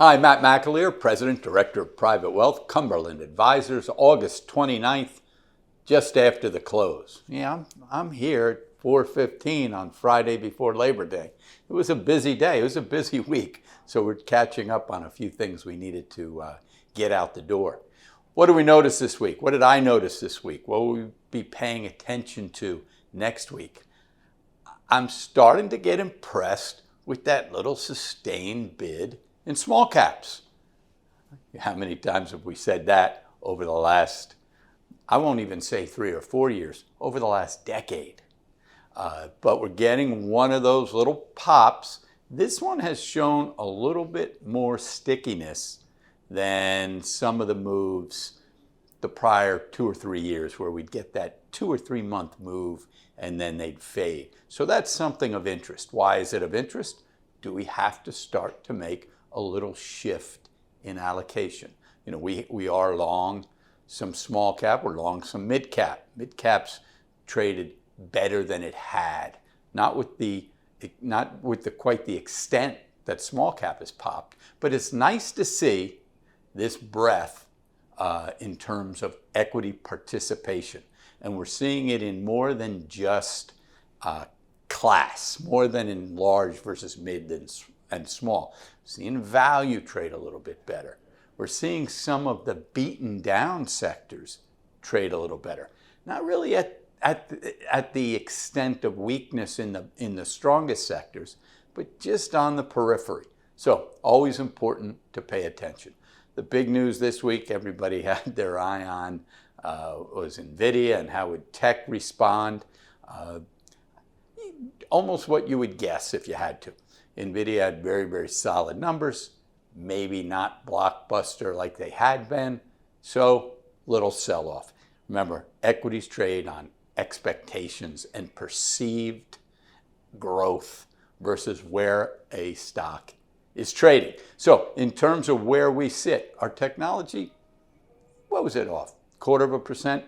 Hi, Matt McAleer, President, Director of Private Wealth, Cumberland Advisors, August 29th, just after the close. Yeah, I'm here at 4:15 on Friday before Labor Day. It was a busy day. It was a busy week. So we're catching up on a few things we needed to get out the door. What did we notice this week? What did I notice this week? What will we be paying attention to next week? I'm starting to get impressed with that little sustained bid in small caps. How many times have we said that over the last, I won't even say 3 or 4 years, over the last decade? But we're getting one of those little pops. This one has shown a little bit more stickiness than some of the moves the prior 2 or 3 years, where we'd get that 2 or 3 month move and then they'd fade. So that's something of interest. Why is it of interest? Do we have to start to make a little shift in allocation? You know, we are long some small cap, we're long some mid cap. Mid cap's traded better than it had, not with quite the extent that small cap has popped, but it's nice to see this breadth in terms of equity participation. And we're seeing it in more than just class, more than in large versus mid and small. Seeing value trade a little bit better. We're seeing some of the beaten down sectors trade a little better. Not really at the extent of weakness in the strongest sectors, but just on the periphery. So always important to pay attention. The big news this week everybody had their eye on was NVIDIA and how would tech respond. Almost what you would guess if you had to. NVIDIA had very, very solid numbers, maybe not blockbuster like they had been, so little sell-off. Remember, equities trade on expectations and perceived growth versus where a stock is trading. So in terms of where we sit, our technology, what was it off? 0.25%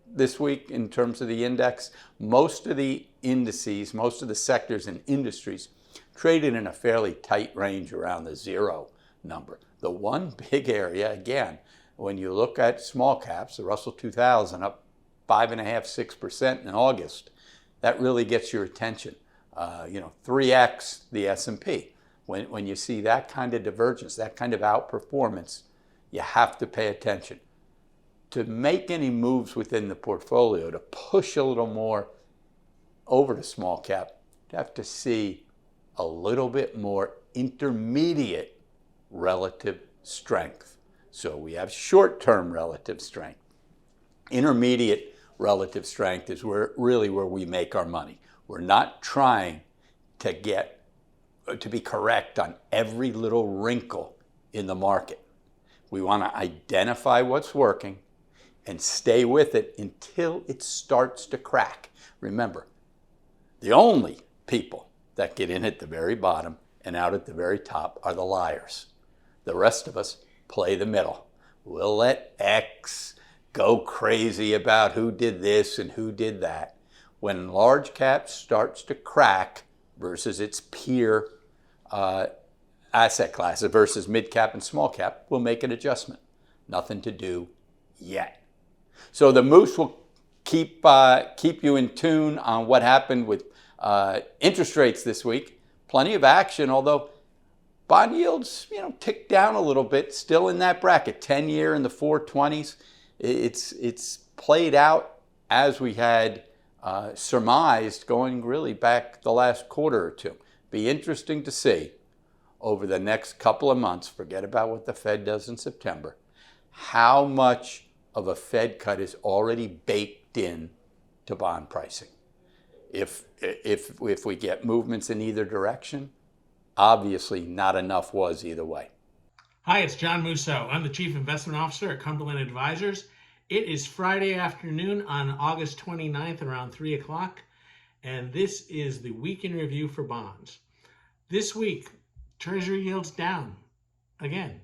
this week in terms of the index. Most of the indices, most of the sectors and industries traded in a fairly tight range around the zero number. The one big area, again, when you look at small caps, the Russell 2000 up 5.5–6% in August, that really gets your attention. 3x the S&P. When you see that kind of divergence, that kind of outperformance, you have to pay attention. To make any moves within the portfolio, to push a little more over to small cap, you have to see a little bit more intermediate relative strength. So we have short-term relative strength. Intermediate relative strength is really where we make our money. We're not trying to be correct on every little wrinkle in the market. We want to identify what's working and stay with it until it starts to crack. Remember, the only people that get in at the very bottom and out at the very top are the liars. The rest of us play the middle. We'll let X go crazy about who did this and who did that. When large cap starts to crack versus its peer asset classes versus mid cap and small cap, we'll make an adjustment. Nothing to do yet. So the moose will keep you in tune on what happened with interest rates this week. Plenty of action, although bond yields, ticked down a little bit, still in that bracket, 10-year in the 420s. It's played out as we had surmised going really back the last quarter or two. Be interesting to see over the next couple of months, forget about what the Fed does in September, how much of a Fed cut is already baked in to bond pricing. If we get movements in either direction, obviously not enough was either way. Hi, it's John Musso. I'm the Chief Investment Officer at Cumberland Advisors. It is Friday afternoon on August 29th around 3 o'clock, and this is the week in review for bonds. This week, Treasury yields down again.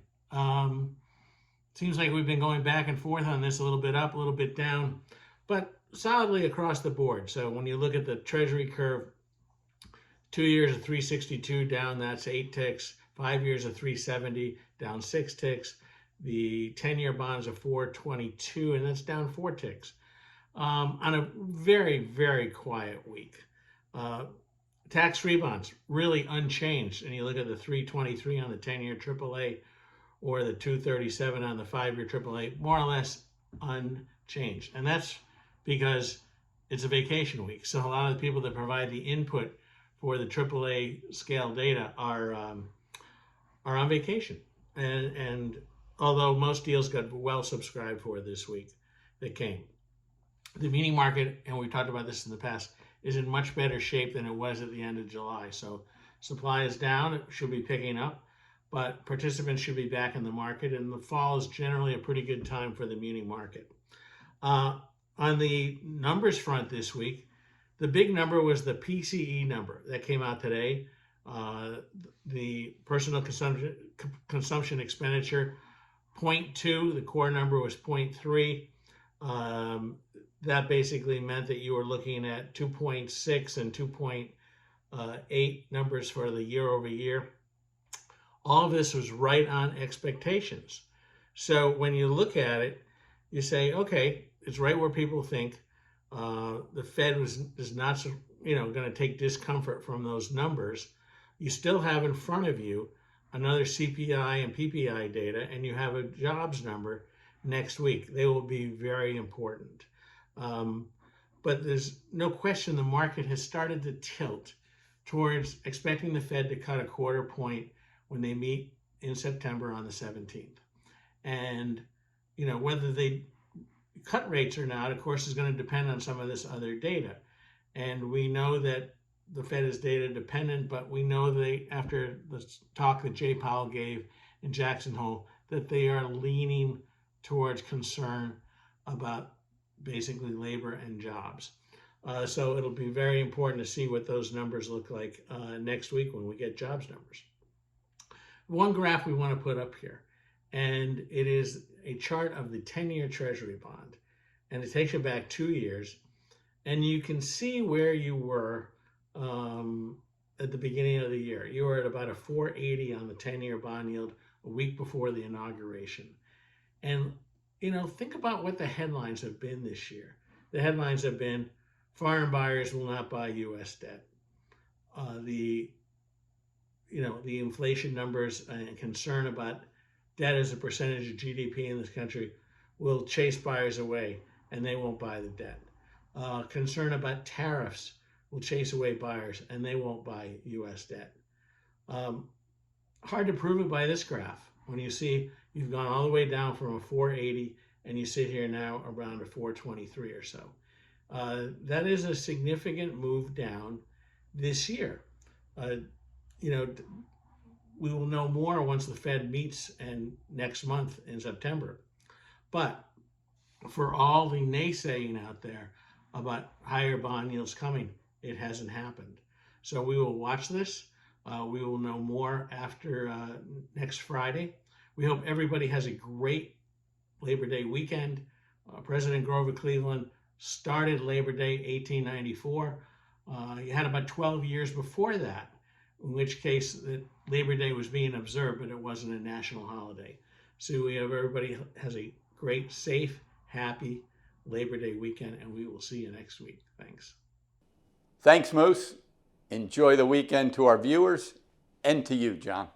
Seems like we've been going back and forth on this, a little bit up, a little bit down, but solidly across the board. So when you look at the Treasury curve, 2 years of 362 down, that's 8 ticks. 5 years of 370 down 6 ticks. The 10-year bonds are 422, and that's down 4 ticks on a very, very quiet week. Tax-free bonds really unchanged, and you look at the 323 on the 10-year AAA or the 237 on the 5-year AAA, more or less unchanged. And that's because it's a vacation week. So a lot of the people that provide the input for the AAA scale data are on vacation. And although most deals got well subscribed for this week that came. The muni market, and we've talked about this in the past, is in much better shape than it was at the end of July. So supply is down, it should be picking up, but participants should be back in the market, and the fall is generally a pretty good time for the muni market. On the numbers front this week, the big number was the PCE number that came out today. The personal consumption expenditure, 0.2, the core number was 0.3. That basically meant that you were looking at 2.6 and 2.8 numbers for the year over year. All of this was right on expectations. So when you look at it, you say, okay, it's right where people think. The Fed is not going to take discomfort from those numbers. You still have in front of you another CPI and PPI data, and you have a jobs number next week. They will be very important. But there's no question the market has started to tilt towards expecting the Fed to cut a quarter point when they meet in September on the 17th. And, whether they cut rates or not, of course, is going to depend on some of this other data. And we know that the Fed is data dependent, but we know that after the talk that Jay Powell gave in Jackson Hole, that they are leaning towards concern about basically labor and jobs. So it'll be very important to see what those numbers look like next week when we get jobs numbers. One graph we want to put up here, and it is a chart of the 10-year Treasury bond, and it takes you back 2 years, and you can see where you were at the beginning of the year. You were at about a 480 on the 10-year bond yield a week before the inauguration. And, think about what the headlines have been this year. The headlines have been foreign buyers will not buy U.S. debt. The inflation numbers and concern about debt as a percentage of GDP in this country will chase buyers away, and they won't buy the debt. Concern about tariffs will chase away buyers, and they won't buy U.S. debt. Hard to prove it by this graph. When you see you've gone all the way down from a 480, and you sit here now around a 423 or so. That is a significant move down this year. We will know more once the Fed meets and next month in September. But for all the naysaying out there about higher bond yields coming, it hasn't happened. So we will watch this. We will know more after next Friday. We hope everybody has a great Labor Day weekend. President Grover Cleveland started Labor Day 1894. You had about 12 years before that, in which case the Labor Day was being observed, but it wasn't a national holiday. So we hope everybody has a great, safe, happy Labor Day weekend, and we will see you next week. Thanks. Thanks, Moose. Enjoy the weekend to our viewers and to you, John.